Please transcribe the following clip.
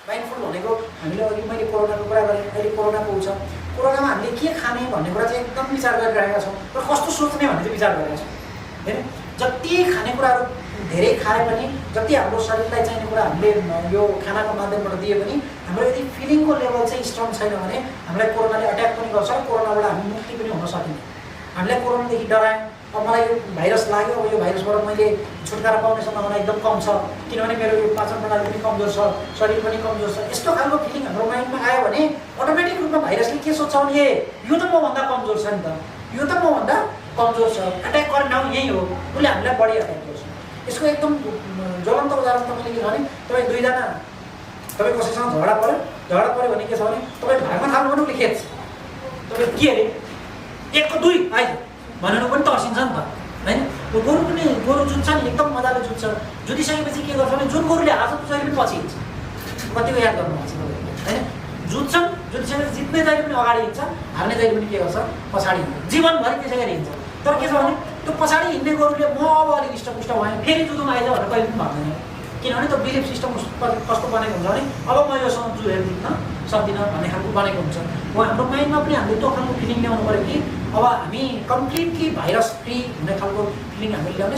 Mindful भनेको हामीले अघि मैले कोरोनाको कुरा गरेँ, अहिले कोरोनाको छ। कोरोनामा हामीले के खाने भन्ने कुरा चाहिँ एकदम विचार गरिरहेका छौँ र कस्तो सोच्ने भन्ने चाहिँ विचार गरिरहेका छौँ होइन। जति खानेकुराहरू धेरै खाए पनि, जति हाम्रो शरीरलाई चाहिने कुरा हामीले यो खानाको माध्यमबाट दिए पनि हाम्रो यदि फिलिङको लेभल चाहिँ स्ट्रङ छैन भने हामीलाई कोरोनाले अट्याक पनि गर्छ, कोरोनाबाट हामी मुक्ति पनि हुन सकिन्छ। हामीलाई कोरोनादेखि डरायो, अब मलाई यो भाइरस लाग्यो, अब यो भाइरसबाट मैले छुटकारा पाउने सम्भावना एकदम कम छ किनभने मेरो यो पाचन प्रणाली पनि कमजोर छ, शरीर पनि कमजोर छ। यस्तो खालको फिलिङ हाम्रो माइन्डमा आयो भने अटोमेटिक रूपमा भाइरसले के सोच्छ भने यो त मभन्दा कमजोर छ नि त, यो त मभन्दा कमजोर छ, एट्याक गर्ने ठाउँ यहीँ हो, उसले हामीलाई बढी एट्याक गर्छ। यसको एकदम ज्वलन्त उदाहरण तपाईँले के छ भने तपाईँ दुईजना तपाईँ कसैसँग झगडा पऱ्यो भने के छ भने तपाईँ भागमा थाल्नु पनि उसले खेद्छ। तपाईँ के अरे 1 को 2 आइज भनेर पनि तर्सिन्छ नि त होइन। गोरु पनि गोरु जुत्छ नि, एकदम मजाले जुत्छ। जुतिसकेपछि के गर्छ भने जुन गोरुले हार्छ त्यो जहिले पनि पछि हिँड्छ। कतिको याद गर्नुहुन्छ होइन। जुत्छन्, जुतिसकेपछि जित्ने जहिले पनि अगाडि हिँड्छ, हार्ने जहिले पनि के गर्छ पछाडि हिँड्छ, जीवनभरि त्यसै गरी हिँड्छ। तर के छ भने त्यो पछाडि हिँड्ने गोरुले म अब अलिक हृष्टपुष्ट भएँ फेरि जुत्नुमा आइज भनेर कहिले पनि भन्दैन किनभने त्यो बिलिफ सिस्टम कस्तो बनेको हुन्छ भने अब म योसँग जुझेर जित्न सक्दिनँ भन्ने खालको बनेको हुन्छ। हाम्रो माइन्डमा पनि हामीले त्यो खालको फिलिङ ल्याउनु पऱ्यो कि अब हामी कम्प्लिटली भाइरस फ्री हुने खालको फिलिङ हामीले ल्याउने